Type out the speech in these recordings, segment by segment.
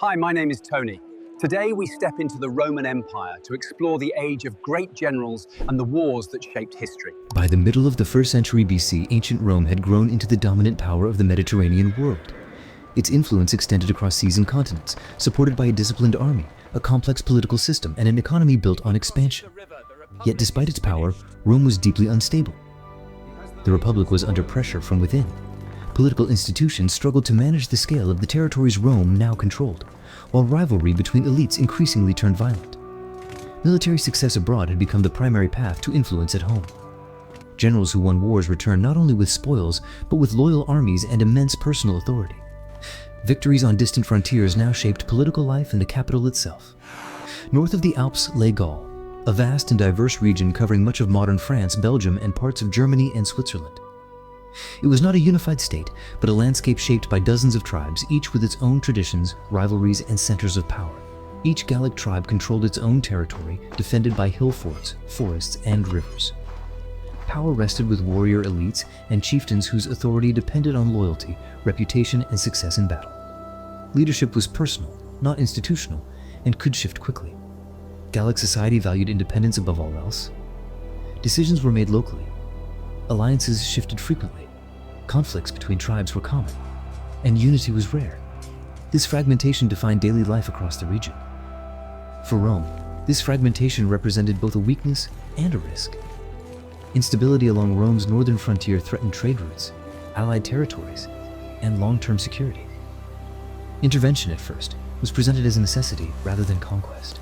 Hi, my name is Tony. Today we step into the Roman Empire to explore the age of great generals and the wars that shaped history. By the middle of the 1st century BC, ancient Rome had grown into the dominant power of the Mediterranean world. Its influence extended across seas and continents, supported by a disciplined army, a complex political system, and an economy built on expansion. Yet despite its power, Rome was deeply unstable. The Republic was under pressure from within. Political institutions struggled to manage the scale of the territories Rome now controlled, while rivalry between elites increasingly turned violent. Military success abroad had become the primary path to influence at home. Generals who won wars returned not only with spoils, but with loyal armies and immense personal authority. Victories on distant frontiers now shaped political life in the capital itself. North of the Alps lay Gaul, a vast and diverse region covering much of modern France, Belgium, and parts of Germany and Switzerland. It was not a unified state, but a landscape shaped by dozens of tribes, each with its own traditions, rivalries, and centers of power. Each Gallic tribe controlled its own territory, defended by hill forts, forests, and rivers. Power rested with warrior elites and chieftains whose authority depended on loyalty, reputation, and success in battle. Leadership was personal, not institutional, and could shift quickly. Gallic society valued independence above all else. Decisions were made locally. Alliances shifted frequently. Conflicts between tribes were common, and unity was rare. This fragmentation defined daily life across the region. For Rome, this fragmentation represented both a weakness and a risk. Instability along Rome's northern frontier threatened trade routes, allied territories, and long-term security. Intervention at first was presented as a necessity rather than conquest.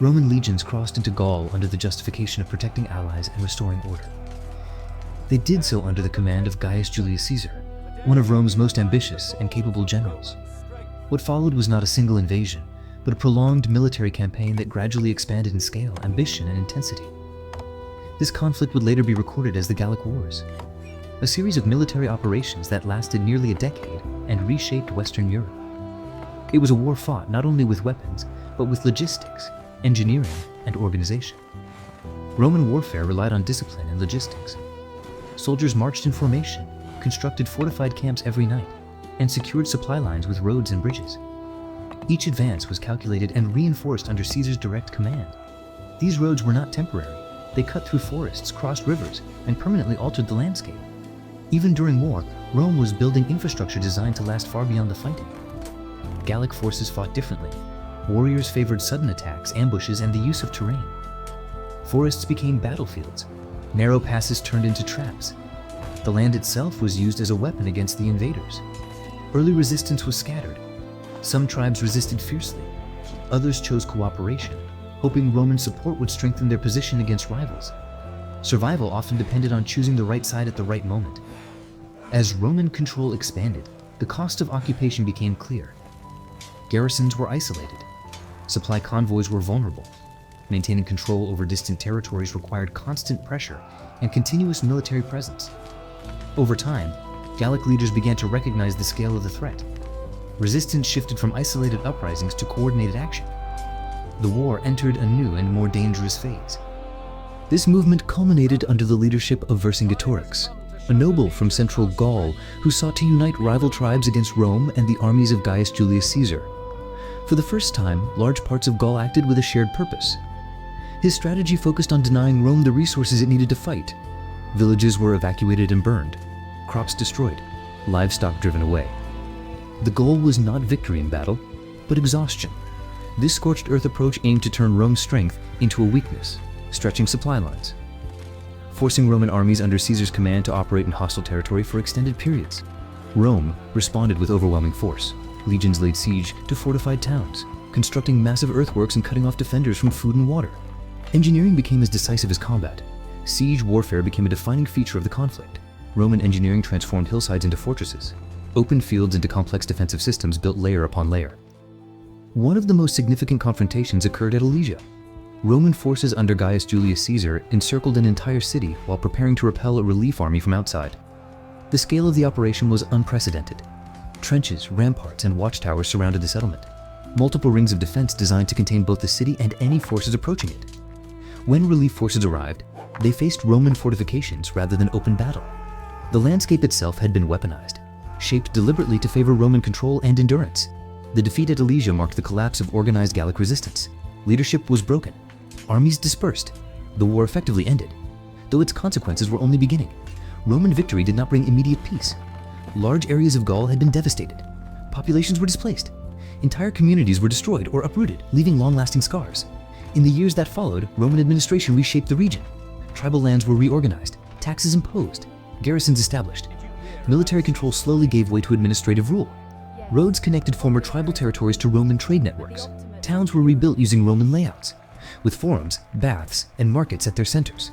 Roman legions crossed into Gaul under the justification of protecting allies and restoring order. They did so under the command of Gaius Julius Caesar, one of Rome's most ambitious and capable generals. What followed was not a single invasion, but a prolonged military campaign that gradually expanded in scale, ambition, and intensity. This conflict would later be recorded as the Gallic Wars, a series of military operations that lasted nearly a decade and reshaped Western Europe. It was a war fought not only with weapons, but with logistics, engineering, and organization. Roman warfare relied on discipline and logistics. Soldiers marched in formation, constructed fortified camps every night, and secured supply lines with roads and bridges. Each advance was calculated and reinforced under Caesar's direct command. These roads were not temporary. They cut through forests, crossed rivers, and permanently altered the landscape. Even during war, Rome was building infrastructure designed to last far beyond the fighting. Gallic forces fought differently. Warriors favored sudden attacks, ambushes, and the use of terrain. Forests became battlefields. Narrow passes turned into traps. The land itself was used as a weapon against the invaders. Early resistance was scattered. Some tribes resisted fiercely. Others chose cooperation, hoping Roman support would strengthen their position against rivals. Survival often depended on choosing the right side at the right moment. As Roman control expanded, the cost of occupation became clear. Garrisons were isolated. Supply convoys were vulnerable. Maintaining control over distant territories required constant pressure and continuous military presence. Over time, Gallic leaders began to recognize the scale of the threat. Resistance shifted from isolated uprisings to coordinated action. The war entered a new and more dangerous phase. This movement culminated under the leadership of Vercingetorix, a noble from central Gaul who sought to unite rival tribes against Rome and the armies of Gaius Julius Caesar. For the first time, large parts of Gaul acted with a shared purpose. His strategy focused on denying Rome the resources it needed to fight. Villages were evacuated and burned, crops destroyed, livestock driven away. The goal was not victory in battle, but exhaustion. This scorched earth approach aimed to turn Rome's strength into a weakness, stretching supply lines, forcing Roman armies under Caesar's command to operate in hostile territory for extended periods. Rome responded with overwhelming force. Legions laid siege to fortified towns, constructing massive earthworks and cutting off defenders from food and water. Engineering became as decisive as combat. Siege warfare became a defining feature of the conflict. Roman engineering transformed hillsides into fortresses, opened fields into complex defensive systems built layer upon layer. One of the most significant confrontations occurred at Alesia. Roman forces under Gaius Julius Caesar encircled an entire city while preparing to repel a relief army from outside. The scale of the operation was unprecedented. Trenches, ramparts, and watchtowers surrounded the settlement. Multiple rings of defense designed to contain both the city and any forces approaching it. When relief forces arrived, they faced Roman fortifications rather than open battle. The landscape itself had been weaponized, shaped deliberately to favor Roman control and endurance. The defeat at Alesia marked the collapse of organized Gallic resistance. Leadership was broken. Armies dispersed. The war effectively ended, though its consequences were only beginning. Roman victory did not bring immediate peace. Large areas of Gaul had been devastated. Populations were displaced. Entire communities were destroyed or uprooted, leaving long-lasting scars. In the years that followed, Roman administration reshaped the region. Tribal lands were reorganized, taxes imposed, garrisons established. Military control slowly gave way to administrative rule. Roads connected former tribal territories to Roman trade networks. Towns were rebuilt using Roman layouts, with forums, baths, and markets at their centers.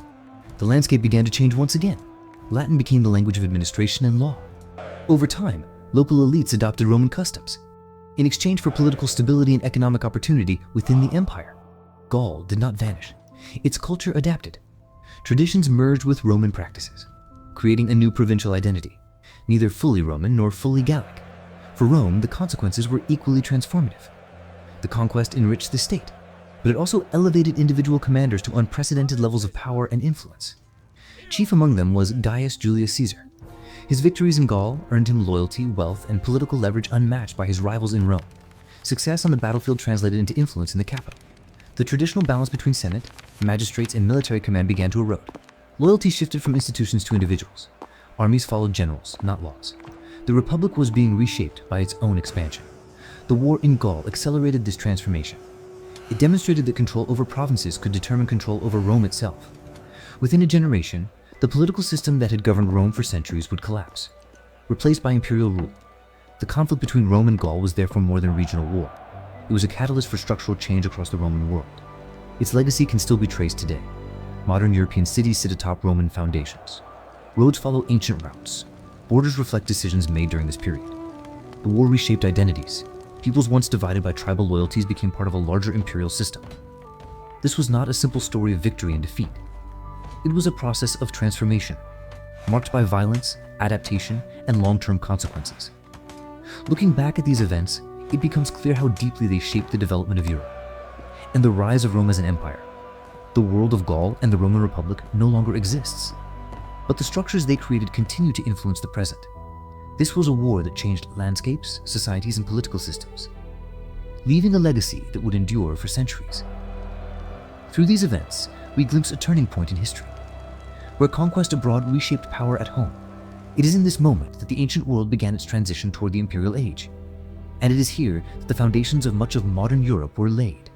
The landscape began to change once again. Latin became the language of administration and law. Over time, local elites adopted Roman customs. In exchange for political stability and economic opportunity within the empire, Gaul did not vanish. Its culture adapted. Traditions merged with Roman practices, creating a new provincial identity, neither fully Roman nor fully Gallic. For Rome, the consequences were equally transformative. The conquest enriched the state, but it also elevated individual commanders to unprecedented levels of power and influence. Chief among them was Gaius Julius Caesar. His victories in Gaul earned him loyalty, wealth, and political leverage unmatched by his rivals in Rome. Success on the battlefield translated into influence in the capital. The traditional balance between senate, magistrates, and military command began to erode. Loyalty shifted from institutions to individuals. Armies followed generals, not laws. The republic was being reshaped by its own expansion. The war in Gaul accelerated this transformation. It demonstrated that control over provinces could determine control over Rome itself. Within a generation, the political system that had governed Rome for centuries would collapse, replaced by imperial rule. The conflict between Rome and Gaul was therefore more than a regional war. It was a catalyst for structural change across the Roman world. Its legacy can still be traced today. Modern European cities sit atop Roman foundations. Roads follow ancient routes. Borders reflect decisions made during this period. The war reshaped identities. Peoples once divided by tribal loyalties became part of a larger imperial system. This was not a simple story of victory and defeat. It was a process of transformation, marked by violence, adaptation, and long-term consequences. Looking back at these events, it becomes clear how deeply they shaped the development of Europe and the rise of Rome as an empire. The world of Gaul and the Roman Republic no longer exists, but the structures they created continue to influence the present. This was a war that changed landscapes, societies, and political systems, leaving a legacy that would endure for centuries. Through these events, we glimpse a turning point in history, where conquest abroad reshaped power at home. It is in this moment that the ancient world began its transition toward the imperial age, and it is here that the foundations of much of modern Europe were laid.